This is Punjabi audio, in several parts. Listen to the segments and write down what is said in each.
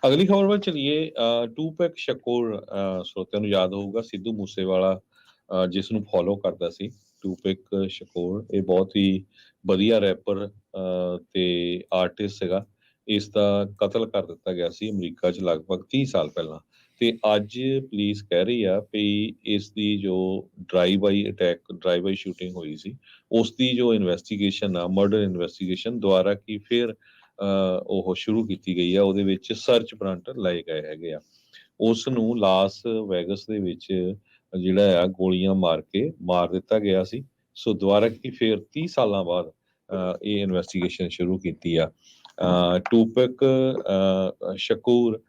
ਅਗਲੀ ਖਬਰ ਵੱਲ ਚਲੀਏ। ਟੂਪੈਕ ਸ਼ਕੂਰ ਸਰੋਤਿਆਂ ਨੂੰ ਯਾਦ ਹੋਊਗਾ, ਸਿੱਧੂ ਮੂਸੇਵਾਲਾ ਜਿਸ ਨੂੰ ਫੋਲੋ ਕਰਦਾ ਸੀ। ਟੂਪੈਕ ਸ਼ਕੂਰ ਇਹ ਬਹੁਤ ਹੀ ਵਧੀਆ ਰੈਪਰ ਤੇ ਆਰਟਿਸਟ ਸੀਗਾ। ਇਸ ਦਾ ਕਤਲ ਕਰ ਦਿੱਤਾ ਗਿਆ ਸੀ ਅਮਰੀਕਾ 'ਚ ਲਗਭਗ 30 ਸਾਲ ਪਹਿਲਾਂ। ਤੇ ਅੱਜ ਪੁਲਿਸ ਕਹਿ ਰਹੀ ਆ ਵੀ ਇਸ ਦੀ ਜੋ ਡਰਾਈਵ ਬਾਈ ਸ਼ੂਟਿੰਗ ਹੋਈ ਸੀ, ਉਸ ਦੀ ਜੋ ਇਨਵੈਸਟੀਗੇਸ਼ਨ ਆ, ਮਰਡਰ ਇਨਵੈਸਟੀਗੇਸ਼ਨ ਦੁਬਾਰਾ ਕੀ ਫਿਰ ਉਹ ਸ਼ੁਰੂ ਕੀਤੀ ਗਈ ਆ। ਉਹਦੇ ਵਿੱਚ ਸਰਚ ਵਾਰੰਟ ਲਏ ਗਏ ਹੈਗੇ ਆ। ਉਸ ਨੂੰ ਲਾਸ ਵੈਗਸ ਦੇ ਵਿੱਚ ਜਿਹੜਾ ਆ ਗੋਲੀਆਂ ਮਾਰ ਕੇ ਮਾਰ ਦਿੱਤਾ ਗਿਆ ਸੀ। ਸੋ ਦੁਬਾਰਾ ਕੀ ਫਿਰ 30 ਸਾਲਾਂ ਬਾਅਦ ਇਹ ਇਨਵੈਸਟੀਗੇਸ਼ਨ ਸ਼ੁਰੂ ਕੀਤੀ ਆ। ਟੂਪਕ ਸ਼ਕੂਰ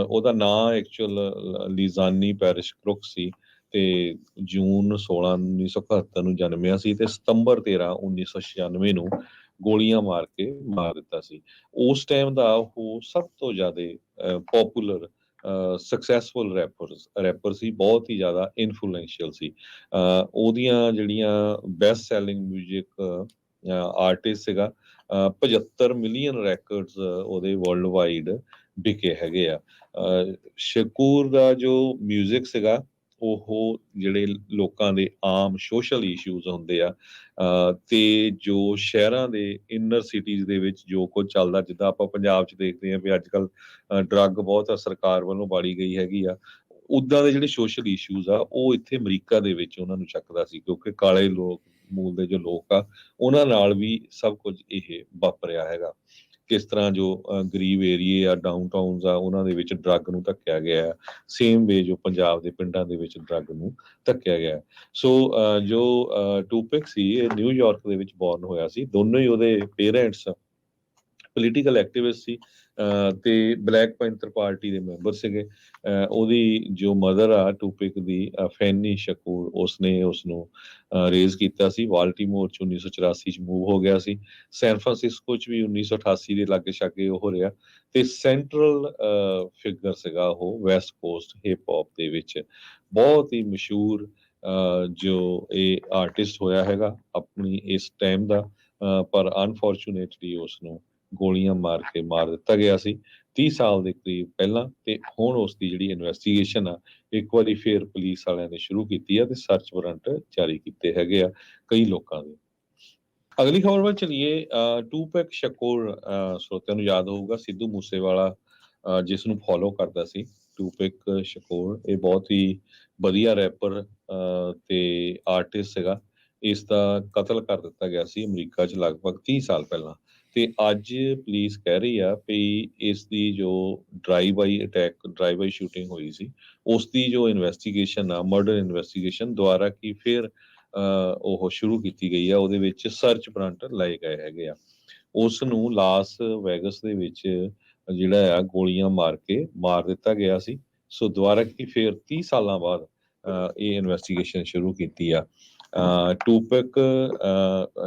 ਉਹਦਾ ਨਾਂ ਐਕਚੁਅਲ ਲੀਜ਼ਾਨੀ ਪੈਰਿਸ਼ ਕਰੁਕ ਸੀ ਤੇ ਜੂਨ 16 1971 ਨੂੰ ਜਨਮਿਆ ਸੀ ਤੇ ਸਤੰਬਰ 13 1996 ਨੂੰ ਗੋਲੀਆਂ ਮਾਰ ਕੇ ਮਾਰ ਦਿੱਤਾ ਸੀ। ਉਸ ਟਾਈਮ ਦਾ ਉਹ ਸਭ ਤੋਂ ਜ਼ਿਆਦਾ ਪੋਪੂਲਰ ਸਕਸੈਸਫੁਲ ਰੈਪਰ ਸੀ, ਬਹੁਤ ਹੀ ਜ਼ਿਆਦਾ ਇਨਫਲੂਐਂਸ਼ੀਅਲ ਸੀ। ਉਹਦੀਆਂ ਜਿਹੜੀਆਂ ਬੈਸਟ ਸੈਲਿੰਗ ਮਿਊਜ਼ਿਕ ਆਰਟਿਸਟ ਸੀਗਾ। 75 ਮਿਲੀਅਨ ਰੈਕਰਡਸ ਉਹਦੇ ਵਰਲਡ ਵਾਈਡ ਵਿਕੇ ਹੈਗੇ ਆ। ਸ਼ਕੂਰ ਦਾ ਜੋ ਮਿਊਜ਼ਿਕ ਸੀਗਾ ਉਹ ਜਿਹੜੇ ਲੋਕਾਂ ਦੇ ਆਮ ਸੋਸ਼ਲ ਇਸ਼ੂਜ਼ ਹੁੰਦੇ ਆ ਤੇ ਜੋ ਸ਼ਹਿਰਾਂ ਦੇ ਇਨਰ ਸਿਟੀਜ਼ ਦੇ ਵਿੱਚ ਜੋ ਕੁਝ ਚੱਲਦਾ, ਜਿੱਦਾਂ ਆਪਾਂ ਪੰਜਾਬ 'ਚ ਦੇਖਦੇ ਹਾਂ ਵੀ ਅੱਜ ਕੱਲ ਡਰੱਗ ਬਹੁਤ ਆ, ਸਰਕਾਰ ਵੱਲੋਂ ਬਾੜੀ ਗਈ ਹੈਗੀ ਆ। ਉੱਦਾਂ ਦੇ ਜਿਹੜੇ ਸੋਸ਼ਲ ਇਸ਼ੂਜ਼ ਆ ਉਹ ਇੱਥੇ ਅਮਰੀਕਾ ਦੇ ਵਿੱਚ ਉਹਨਾਂ ਨੂੰ ਚੱਕਦਾ ਸੀ, ਕਿਉਂਕਿ ਕਾਲੇ ਲੋਕ ਮੂਲ ਦੇ ਜੋ ਲੋਕ ਆ ਉਹਨਾਂ ਨਾਲ ਵੀ ਸਭ ਕੁਝ ਇਹ ਵਾਪਰਿਆ ਹੈਗਾ। ਕਿਸ ਤਰ੍ਹਾਂ ਜੋ ਗਰੀਬ ਏਰੀਏ ਆ, ਡਾਊਨ ਟਾਊਨਸ ਆ, ਉਹਨਾਂ ਦੇ ਵਿੱਚ ਡਰੱਗ ਨੂੰ ਧੱਕਿਆ ਗਿਆ ਹੈ। ਸੇਮ ਵੇ ਜੋ ਪੰਜਾਬ ਦੇ ਪਿੰਡਾਂ ਦੇ ਵਿੱਚ ਡਰੱਗ ਨੂੰ ਧੱਕਿਆ ਗਿਆ। ਸੋ ਜੋ ਟੂਪਿਕ ਸੀ ਇਹ ਨਿਊਯਾਰਕ ਦੇ ਵਿੱਚ ਬੋਰਨ ਹੋਇਆ ਸੀ। ਦੋਨੋਂ ਹੀ ਉਹਦੇ ਪੇਰੈਂਟਸ ਪੋਲੀਟੀਕਲ ਐਕਟਿਵਿਸਟ ਸੀ ਤੇ ਬਲੈਕ ਪੈਂਥਰ ਪਾਰਟੀ ਦੇ ਮੈਂਬਰ ਸੀਗੇ। ਉਹਦੀ ਜੋ ਮਦਰ ਆ ਟੂਪਿਕ ਦੀ, ਫੈਨੀ ਸ਼ਕੂਰ, ਉਸਨੇ ਉਸਨੂੰ ਰੇਜ਼ ਕੀਤਾ ਸੀ। ਬਾਲਟੀਮੋਰ 'ਚ 1984 'ਚ ਮੂਵ ਹੋ ਗਿਆ ਸੀ। ਸੈਨ ਫਰਾਂਸਿਸਕੋ 'ਚ ਵੀ 1988 ਦੇ ਲਾਗੇ ਛਾਗੇ ਉਹ ਰਿਹਾ ਤੇ ਸੈਂਟਰਲ ਫਿਗਰ ਸੀਗਾ ਉਹ ਵੈਸਟ ਕੋਸਟ ਹਿਪ ਹੌਪ ਦੇ ਵਿੱਚ। ਬਹੁਤ ਹੀ ਮਸ਼ਹੂਰ ਜੋ ਇਹ ਆਰਟਿਸਟ ਹੋਇਆ ਹੈਗਾ ਆਪਣੀ ਇਸ ਟਾਈਮ ਦਾ, ਪਰ ਅਨਫੋਰਚੂਨੇਟਲੀ ਉਸਨੂੰ ਗੋਲੀਆਂ ਮਾਰ ਕੇ ਮਾਰ ਦਿੱਤਾ ਗਿਆ ਸੀ 30 ਸਾਲ ਦੇ ਕਰੀਬ ਪਹਿਲਾਂ। ਤੇ ਹੁਣ ਉਸ ਦੀ ਜਿਹੜੀ ਇਨਵੈਸਟੀਗੇਸ਼ਨ ਆ ਇੱਕ ਵਾਰੀ ਫੇਰ ਪੁਲਿਸ ਵਾਲਿਆਂ ਨੇ ਸ਼ੁਰੂ ਕੀਤੀ ਆ ਤੇ ਸਰਚ ਵਾਰੰਟ ਜਾਰੀ ਕੀਤੇ ਹੈਗੇ ਆ ਕਈ ਲੋਕਾਂ ਦੇ। ਅਗਲੀ ਖਬਰ ਵੱਲ ਚਲੀਏ। ਟੂਪੈਕ ਸ਼ਕੂਰ ਸਰੋਤਿਆਂ ਨੂੰ ਯਾਦ ਹੋਊਗਾ, ਸਿੱਧੂ ਮੂਸੇਵਾਲਾ ਜਿਸ ਨੂੰ ਫੋਲੋ ਕਰਦਾ ਸੀ। ਟੂਪੈਕ ਸ਼ਕੂਰ ਇਹ ਬਹੁਤ ਹੀ ਵਧੀਆ ਰੈਪਰ ਤੇ ਆਰਟਿਸਟ ਸੀਗਾ। ਇਸ ਦਾ ਕਤਲ ਕਰ ਦਿੱਤਾ ਗਿਆ ਸੀ ਅਮਰੀਕਾ 'ਚ ਲਗਭਗ 30 ਸਾਲ ਪਹਿਲਾਂ। ਤੇ ਅੱਜ ਪੁਲਿਸ ਕਹਿ ਰਹੀ ਆ ਵੀ ਇਸ ਦੀ ਜੋ ਡਰਾਈਵ ਬਾਈ ਸ਼ੂਟਿੰਗ ਹੋਈ ਸੀ, ਉਸ ਦੀ ਜੋ ਇਨਵੈਸਟੀਗੇਸ਼ਨ ਆ, ਮਰਡਰ ਇਨਵੈਸਟੀਗੇਸ਼ਨ ਦੁਬਾਰਾ ਕੀ ਫਿਰ ਉਹ ਸ਼ੁਰੂ ਕੀਤੀ ਗਈ ਆ। ਉਹਦੇ ਵਿੱਚ ਸਰਚ ਵਾਰੰਟ ਲਏ ਗਏ ਹੈਗੇ ਆ। ਉਸ ਨੂੰ ਲਾਸ ਵੈਗਸ ਦੇ ਵਿੱਚ ਜਿਹੜਾ ਆ ਗੋਲੀਆਂ ਮਾਰ ਕੇ ਮਾਰ ਦਿੱਤਾ ਗਿਆ ਸੀ। ਸੋ ਦੁਬਾਰਾ ਕੀ ਫਿਰ 30 ਸਾਲਾਂ ਬਾਅਦ ਇਹ ਇਨਵੈਸਟੀਗੇਸ਼ਨ ਸ਼ੁਰੂ ਕੀਤੀ ਆ। ਟੂਪਕ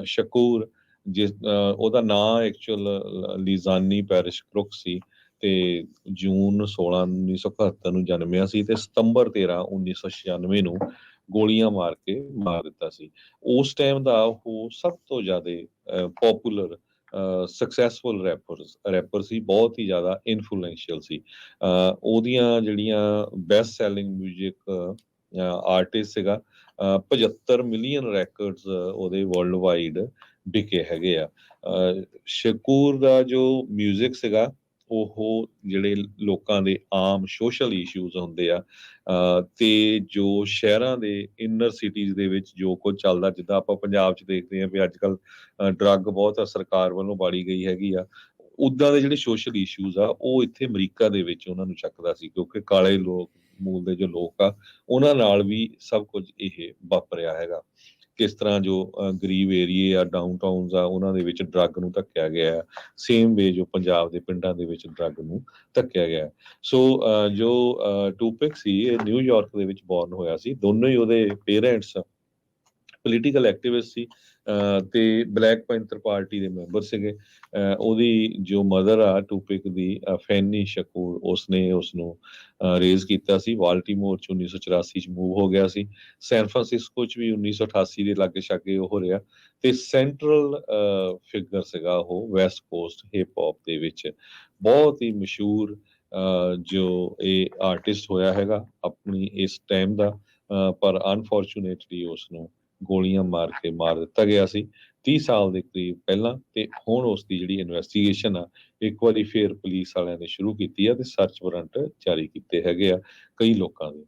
ਸ਼ਕੂਰ ਜਿਸ ਉਹਦਾ ਨਾਂ ਐਕਚੁਅਲ ਲੀਜ਼ਾਨੀ ਪੈਰਿਸ਼ ਕਰੁਕ ਸੀ ਤੇ ਜੂਨ 16 1971 ਨੂੰ ਜਨਮਿਆ ਸੀ ਤੇ ਸਤੰਬਰ 13 1996 ਨੂੰ ਗੋਲੀਆਂ ਮਾਰ ਕੇ ਮਾਰ ਦਿੱਤਾ ਸੀ। ਉਸ ਟਾਈਮ ਦਾ ਉਹ ਸਭ ਤੋਂ ਜ਼ਿਆਦਾ ਪੋਪੂਲਰ ਸਕਸੈਸਫੁਲ ਰੈਪਰ ਸੀ, ਬਹੁਤ ਹੀ ਜ਼ਿਆਦਾ ਇਨਫਲੂਐਂਸ਼ੀਅਲ ਸੀ। ਉਹਦੀਆਂ ਜਿਹੜੀਆਂ ਬੈਸਟ ਸੈਲਿੰਗ ਮਿਊਜ਼ਿਕ ਆਰਟਿਸਟ ਸੀਗਾ। 75 ਮਿਲੀਅਨ ਰੈਕਰਡਸ ਉਹਦੇ ਵਰਲਡ ਵਾਈਡ ਵਿਕੇ ਹੈਗੇ ਆ। ਸ਼ਕੂਰ ਦਾ ਜੋ ਮਿਊਜ਼ਿਕ ਸੀਗਾ ਉਹ ਜਿਹੜੇ ਲੋਕਾਂ ਦੇ ਆਮ ਸੋਸ਼ਲ ਇਸ਼ੂਜ਼ ਹੁੰਦੇ ਆ ਤੇ ਜੋ ਸ਼ਹਿਰਾਂ ਦੇ ਇਨਰ ਸਿਟੀਜ਼ ਦੇ ਵਿੱਚ ਜੋ ਕੁਝ ਚੱਲਦਾ, ਜਿੱਦਾਂ ਆਪਾਂ ਪੰਜਾਬ 'ਚ ਦੇਖਦੇ ਹਾਂ ਵੀ ਅੱਜ ਕੱਲ ਡਰੱਗ ਬਹੁਤ ਆ, ਸਰਕਾਰ ਵੱਲੋਂ ਬਾੜੀ ਗਈ ਹੈਗੀ ਆ। ਉੱਦਾਂ ਦੇ ਜਿਹੜੇ ਸੋਸ਼ਲ ਇਸ਼ੂਜ਼ ਆ ਉਹ ਇੱਥੇ ਅਮਰੀਕਾ ਦੇ ਵਿੱਚ ਉਹਨਾਂ ਨੂੰ ਚੱਕਦਾ ਸੀ, ਕਿਉਂਕਿ ਕਾਲੇ ਲੋਕ ਮੂਲ ਦੇ ਜੋ ਲੋਕ ਆ ਉਹਨਾਂ ਨਾਲ ਵੀ ਸਭ ਕੁਝ ਇਹ ਵਾਪਰਿਆ ਹੈਗਾ। ਕਿਸ ਤਰ੍ਹਾਂ ਜੋ ਗਰੀਬ ਏਰੀਏ ਆ, ਡਾਊਨ ਟਾਊਨਸ ਆ, ਉਹਨਾਂ ਦੇ ਵਿੱਚ ਡਰੱਗ ਨੂੰ ਧੱਕਿਆ ਗਿਆ ਹੈ। ਸੇਮ ਵੇ ਜੋ ਪੰਜਾਬ ਦੇ ਪਿੰਡਾਂ ਦੇ ਵਿੱਚ ਡਰੱਗ ਨੂੰ ਧੱਕਿਆ ਗਿਆ। ਸੋ ਜੋ ਟੂਪਿਕ ਸੀ ਇਹ ਨਿਊਯਾਰਕ ਦੇ ਵਿੱਚ ਬੋਰਨ ਹੋਇਆ ਸੀ। ਦੋਨੋਂ ਹੀ ਉਹਦੇ ਪੇਰੈਂਟਸ ਪੋਲੀਟੀਕਲ ਐਕਟਿਵਿਸਟ ਸੀ। ਤੇ ਬਲੈਕ ਪੈਂਥਰ ਪਾਰਟੀ ਦੇ ਮੈਂਬਰ ਸੀਗੇ। ਉਹਦੀ ਜੋ ਮਦਰ ਆ ਟੂਪਿਕ ਦੀ ਫੈਨੀ ਸ਼ਕੂਰ, ਉਸਨੇ ਉਸਨੂੰ ਰੇਜ਼ ਕੀਤਾ ਸੀ। ਬਾਲਟੀਮੋਰ 'ਚ 1984 'ਚ ਮੂਵ ਹੋ ਗਿਆ ਸੀ। ਸੈਨ ਫਰਾਂਸਿਸਕੋ 'ਚ ਵੀ 1988 ਦੇ ਲਾਗੇ ਛਾਗੇ ਉਹ ਰਿਹਾ ਤੇ ਸੈਂਟਰਲ ਫਿਗਰ ਸੀਗਾ ਉਹ ਵੈਸਟ ਕੋਸਟ ਹਿਪ ਹੌਪ ਦੇ ਵਿੱਚ। ਬਹੁਤ ਹੀ ਮਸ਼ਹੂਰ ਜੋ ਇਹ ਆਰਟਿਸਟ ਹੋਇਆ ਹੈਗਾ ਆਪਣੀ ਇਸ ਟਾਈਮ ਦਾ, ਪਰ ਅਨਫੋਰਚੂਨੇਟਲੀ ਉਸਨੂੰ ਗੋਲੀਆਂ ਮਾਰ ਕੇ ਮਾਰ ਦਿੱਤਾ ਗਿਆ ਸੀ 30 ਸਾਲ ਦੇ ਕਰੀਬ ਪਹਿਲਾਂ। ਤੇ ਹੁਣ ਉਸ ਦੀ ਜਿਹੜੀ ਇਨਵੈਸਟੀਗੇਸ਼ਨ ਆ ਇੱਕ ਵਾਰੀ ਫੇਰ ਪੁਲਿਸ ਵਾਲਿਆਂ ਨੇ ਸ਼ੁਰੂ ਕੀਤੀ ਆ ਤੇ ਸਰਚ ਵਾਰੰਟ ਜਾਰੀ ਕੀਤੇ ਹੈਗੇ ਆ ਕਈ ਲੋਕਾਂ ਦੇ।